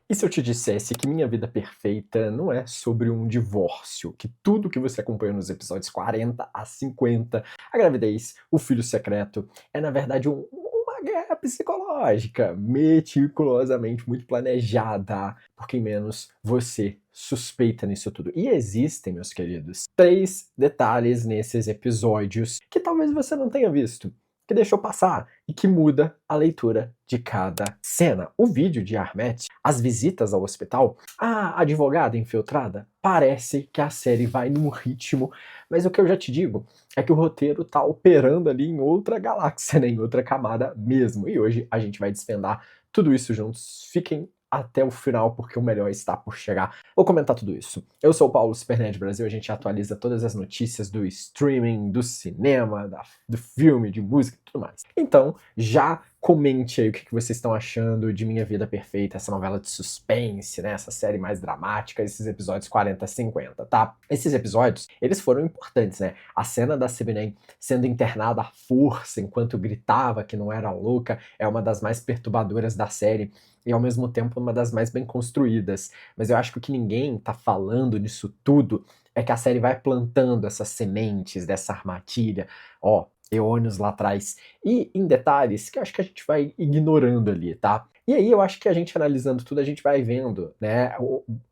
E se eu te dissesse que Minha Vida Perfeita não é sobre um divórcio, que tudo que você acompanhou nos episódios 40 a 50, a gravidez, o filho secreto, é na verdade uma guerra psicológica, meticulosamente muito planejada, por quem menos você suspeita nisso tudo. E existem, meus queridos, 3 detalhes nesses episódios que talvez você não tenha visto, que deixou passar e que muda a leitura de cada cena. O vídeo de Armette, as visitas ao hospital, a advogada infiltrada, parece que a série vai num ritmo, mas o que eu já te digo é que o roteiro tá operando ali em outra galáxia, né, em outra camada mesmo. E hoje a gente vai desvendar tudo isso juntos. Fiquem até o final, porque o melhor está por chegar. Vou comentar tudo isso. Eu sou o Paulo Supernerd Brasil, a gente atualiza todas as notícias do streaming, do cinema, do filme, de música e tudo mais. Então, já comente aí o que vocês estão achando de Minha Vida Perfeita, essa novela de suspense, né? Essa série mais dramática, esses episódios 40 a 50, tá? Esses episódios, eles foram importantes, né? A cena da Sebinem sendo internada à força enquanto gritava que não era louca é uma das mais perturbadoras da série e ao mesmo tempo uma das mais bem construídas. Mas eu acho que o que ninguém tá falando nisso tudo é que a série vai plantando essas sementes dessa armadilha, ó, eônios lá atrás, e em detalhes que eu acho que a gente vai ignorando ali, tá? E aí eu acho que a gente analisando tudo, a gente vai vendo, né,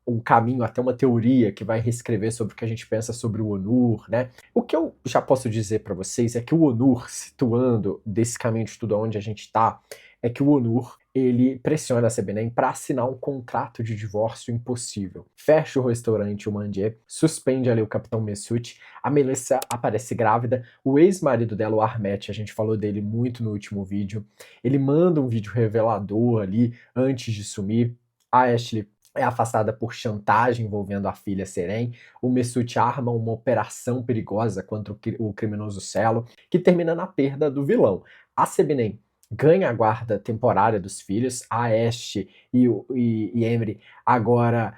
um caminho até uma teoria que vai reescrever sobre o que a gente pensa sobre o Onur, né? O que eu já posso dizer pra vocês é que o Onur, situando desse caminho de tudo onde a gente tá, é que o Onur, ele pressiona a Sebinem para assinar um contrato de divórcio impossível. Fecha o restaurante, o Mandier, suspende ali o Capitão Mesut, a Melissa aparece grávida, o ex-marido dela, o Armette, a gente falou dele muito no último vídeo, ele manda um vídeo revelador ali antes de sumir, a Ashley é afastada por chantagem envolvendo a filha Seren, o Mesut arma uma operação perigosa contra o criminoso Celo, que termina na perda do vilão. A Sebinem ganha a guarda temporária dos filhos, a Ashe e Emily agora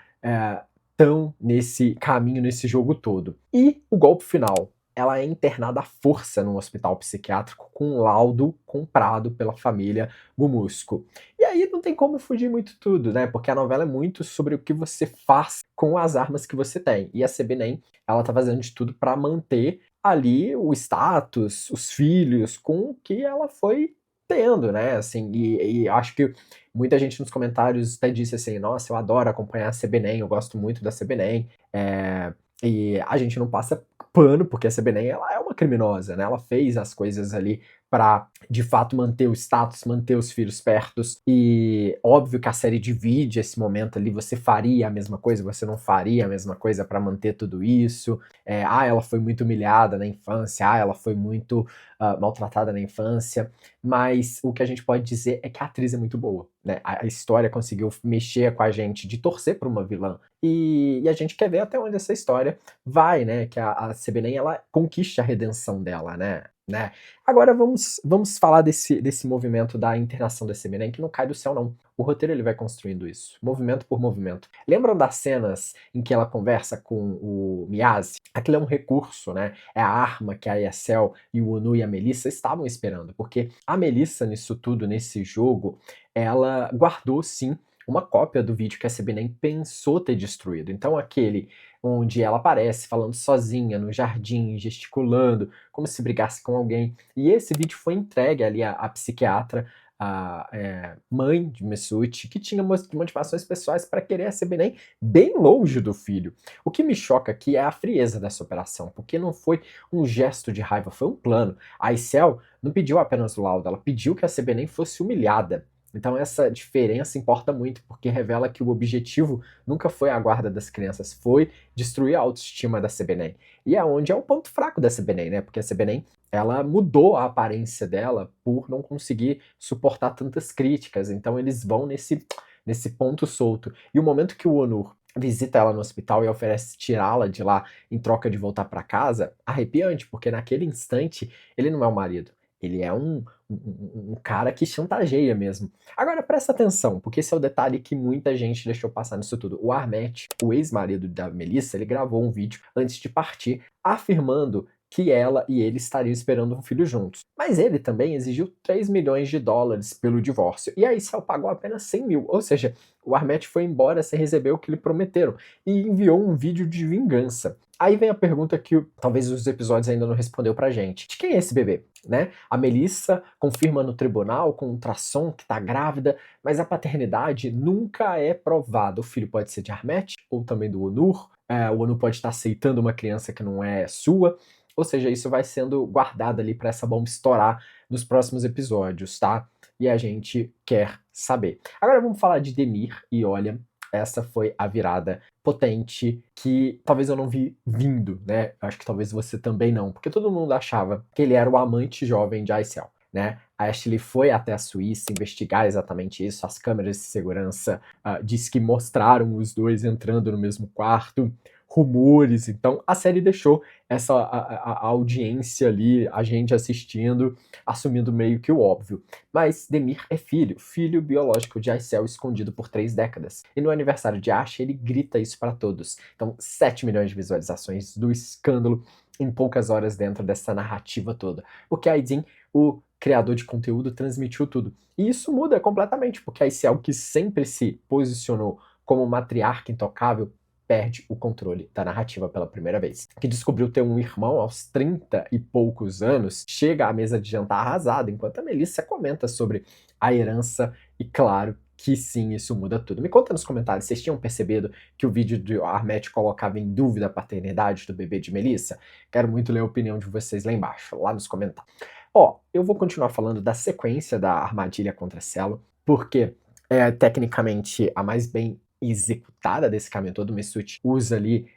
estão nesse caminho, nesse jogo todo. E o golpe final, ela é internada à força num hospital psiquiátrico com um laudo comprado pela família Gumusco. E aí não tem como fugir muito tudo, né? Porque a novela é muito sobre o que você faz com as armas que você tem. E a Sebinem, ela tá fazendo de tudo para manter ali o status, os filhos, com o que ela foi tendo, né? Assim, e acho que muita gente nos comentários até disse assim: nossa, eu adoro acompanhar a CBNEM, eu gosto muito da CBNEM. E a gente não passa pano, porque a CBNEM ela é uma criminosa, né? Ela fez as coisas ali para de fato manter o status, manter os filhos pertos. E óbvio que a série divide esse momento ali. Você faria a mesma coisa, você não faria a mesma coisa para manter tudo isso. Ela foi muito humilhada na infância, ela foi muito maltratada na infância. Mas o que a gente pode dizer é que a atriz é muito boa, né? A história conseguiu mexer com a gente de torcer para uma vilã. E a gente quer ver até onde essa história vai, né? Que a Sebenen, ela conquiste a redenção dela, né? Agora vamos falar desse movimento da internação da Sebenen, que não cai do céu, não. O roteiro ele vai construindo isso, movimento por movimento. Lembram das cenas em que ela conversa com o Miyaz? Aquilo é um recurso, né? É a arma que a Yesel e o Onu e a Melissa estavam esperando, porque a Melissa, nisso tudo, nesse jogo, ela guardou sim uma cópia do vídeo que a Sebinem pensou ter destruído. Então aquele onde ela aparece falando sozinha no jardim, gesticulando, como se brigasse com alguém. E esse vídeo foi entregue ali à psiquiatra, a mãe de Mesut, que tinha motivações pessoais para querer a Sebinem bem longe do filho. O que me choca aqui é a frieza dessa operação, porque não foi um gesto de raiva, foi um plano. A Isel não pediu apenas o laudo, ela pediu que a Sebinem fosse humilhada. Então essa diferença importa muito, porque revela que o objetivo nunca foi a guarda das crianças, foi destruir a autoestima da Sebenen. E é onde é o ponto fraco da Sebenen, né? Porque a Sebenen, ela mudou a aparência dela por não conseguir suportar tantas críticas. Então eles vão nesse ponto solto. E o momento que o Onur visita ela no hospital e oferece tirá-la de lá em troca de voltar para casa, arrepiante, porque naquele instante ele não é o marido. Ele é um cara que chantageia mesmo. Agora presta atenção, porque esse é o detalhe que muita gente deixou passar nisso tudo. O Armette, o ex-marido da Melissa, ele gravou um vídeo antes de partir, afirmando que ela e ele estariam esperando um filho juntos. Mas ele também exigiu 3 milhões de dólares pelo divórcio, e a Aicel pagou apenas 100 mil, ou seja, o Armette foi embora sem receber o que lhe prometeram, e enviou um vídeo de vingança. Aí vem a pergunta que talvez os episódios ainda não respondeu pra gente. De quem é esse bebê? Né? A Melissa confirma no tribunal com um ultrassom que tá grávida, mas a paternidade nunca é provada. O filho pode ser de Armette ou também do Onur. O Onur pode estar aceitando uma criança que não é sua. Ou seja, isso vai sendo guardado ali para essa bomba estourar nos próximos episódios, tá? E a gente quer saber. Agora vamos falar de Demir, e olha, essa foi a virada potente que talvez eu não vi vindo, né? Acho que talvez você também não, porque todo mundo achava que ele era o amante jovem de Aicel, né? A Ashley foi até a Suíça investigar exatamente isso, as câmeras de segurança diz que mostraram os dois entrando no mesmo quarto, rumores, então a série deixou a audiência ali, a gente assistindo, assumindo meio que o óbvio. Mas Demir é filho biológico de Aicel escondido por 3 décadas. E no aniversário de Asha, ele grita isso para todos. Então, 7 milhões de visualizações do escândalo em poucas horas dentro dessa narrativa toda. Porque Aydin, o criador de conteúdo, transmitiu tudo. E isso muda completamente, porque a Aicel, que sempre se posicionou como matriarca intocável, perde o controle da narrativa pela primeira vez. Que descobriu ter um irmão aos 30 e poucos anos, chega à mesa de jantar arrasada, enquanto a Melissa comenta sobre a herança e, claro, que sim, isso muda tudo. Me conta nos comentários, vocês tinham percebido que o vídeo de Armette colocava em dúvida a paternidade do bebê de Melissa? Quero muito ler a opinião de vocês lá embaixo, lá nos comentários. Eu vou continuar falando da sequência da armadilha contra Cielo, porque é tecnicamente a mais bem executada desse caminho todo. O Mesut usa ali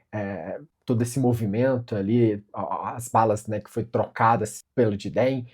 todo esse movimento ali, as balas, né, que foi trocadas pelo Diden,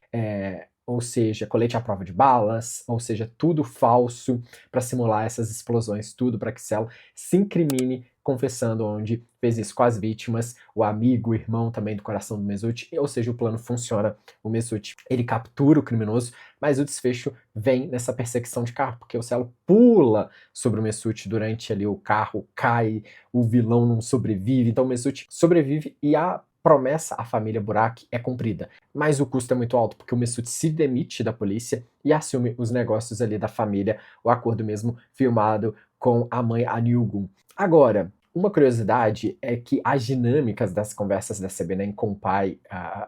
ou seja, colete à prova de balas, ou seja, tudo falso para simular essas explosões, tudo para que Cielo se incrimine confessando onde fez isso com as vítimas, o amigo, o irmão também do coração do Mesut, ou seja, o plano funciona, o Mesut, ele captura o criminoso, mas o desfecho vem nessa perseguição de carro, porque o Cielo pula sobre o Mesut durante ali o carro, cai, o vilão não sobrevive, então o Mesut sobrevive e a promessa à família Burak é cumprida, mas o custo é muito alto, porque o Mesut se demite da polícia e assume os negócios ali da família, o acordo mesmo filmado com a mãe Anilgun. Agora, uma curiosidade é que as dinâmicas das conversas da Sebenen com o pai,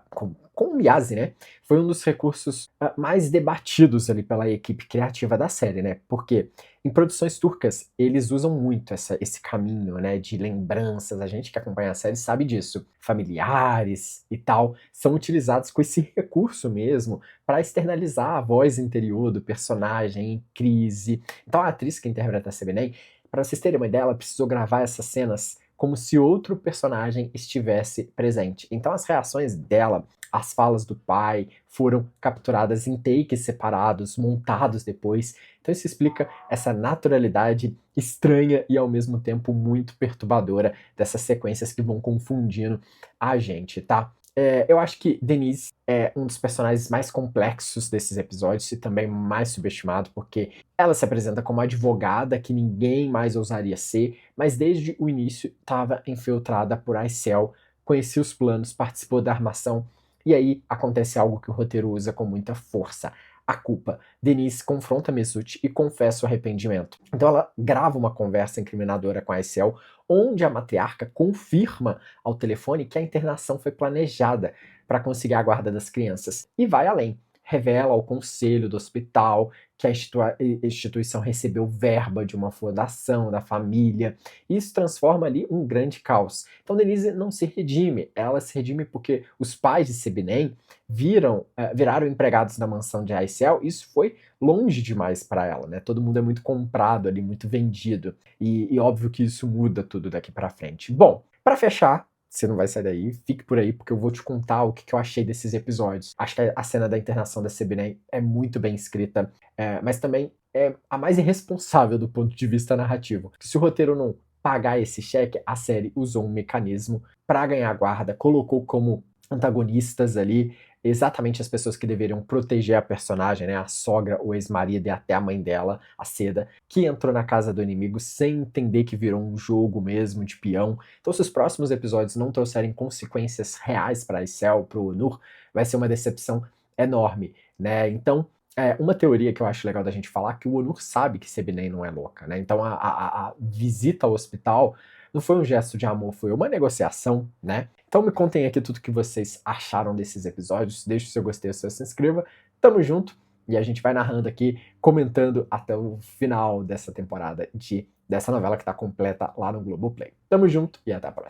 com o Miyazzi, né, foi um dos recursos mais debatidos ali pela equipe criativa da série, né, porque em produções turcas eles usam muito esse caminho, né, de lembranças, a gente que acompanha a série sabe disso, familiares e tal, são utilizados com esse recurso mesmo para externalizar a voz interior do personagem em crise. Então a atriz que interpreta a Sebenen, para vocês terem uma ideia, ela precisou gravar essas cenas como se outro personagem estivesse presente. Então as reações dela, as falas do pai, foram capturadas em takes separados, montados depois. Então isso explica essa naturalidade estranha e ao mesmo tempo muito perturbadora dessas sequências que vão confundindo a gente, tá? Eu acho que Denise é um dos personagens mais complexos desses episódios e também mais subestimado, porque ela se apresenta como advogada que ninguém mais ousaria ser, mas desde o início estava infiltrada por Aicel, conhecia os planos, participou da armação, e aí acontece algo que o roteiro usa com muita força. A culpa. Denise confronta Mesut e confessa o arrependimento. Então ela grava uma conversa incriminadora com a Aicel, onde a matriarca confirma ao telefone que a internação foi planejada para conseguir a guarda das crianças. E vai além. Revela ao conselho do hospital que a instituição recebeu verba de uma fundação da família. Isso transforma ali um grande caos. Então Denise não se redime. Ela se redime porque os pais de Sebenen viraram empregados da mansão de Aicel. Isso foi longe demais para ela, né? Todo mundo é muito comprado ali, muito vendido. E óbvio que isso muda tudo daqui para frente. Bom, para fechar, você não vai sair daí, fique por aí, porque eu vou te contar o que eu achei desses episódios. Acho que a cena da internação da Sebenen é muito bem escrita, mas também é a mais irresponsável do ponto de vista narrativo. Se o roteiro não pagar esse cheque, a série usou um mecanismo para ganhar guarda, colocou como antagonistas ali exatamente as pessoas que deveriam proteger a personagem, né, a sogra, o ex-marido e até a mãe dela, a Seda, que entrou na casa do inimigo sem entender que virou um jogo mesmo de peão. Então, se os próximos episódios não trouxerem consequências reais para a Aicel, para o Nur, vai ser uma decepção enorme, né? Então, uma teoria que eu acho legal da gente falar é que o Onur sabe que Sebinem não é louca, né? Então a visita ao hospital não foi um gesto de amor, foi uma negociação, né? Então me contem aqui tudo que vocês acharam desses episódios, deixe o seu gostei, o seu se inscreva, tamo junto, e a gente vai narrando aqui, comentando até o final dessa temporada dessa novela que tá completa lá no Globoplay. Tamo junto e até a próxima.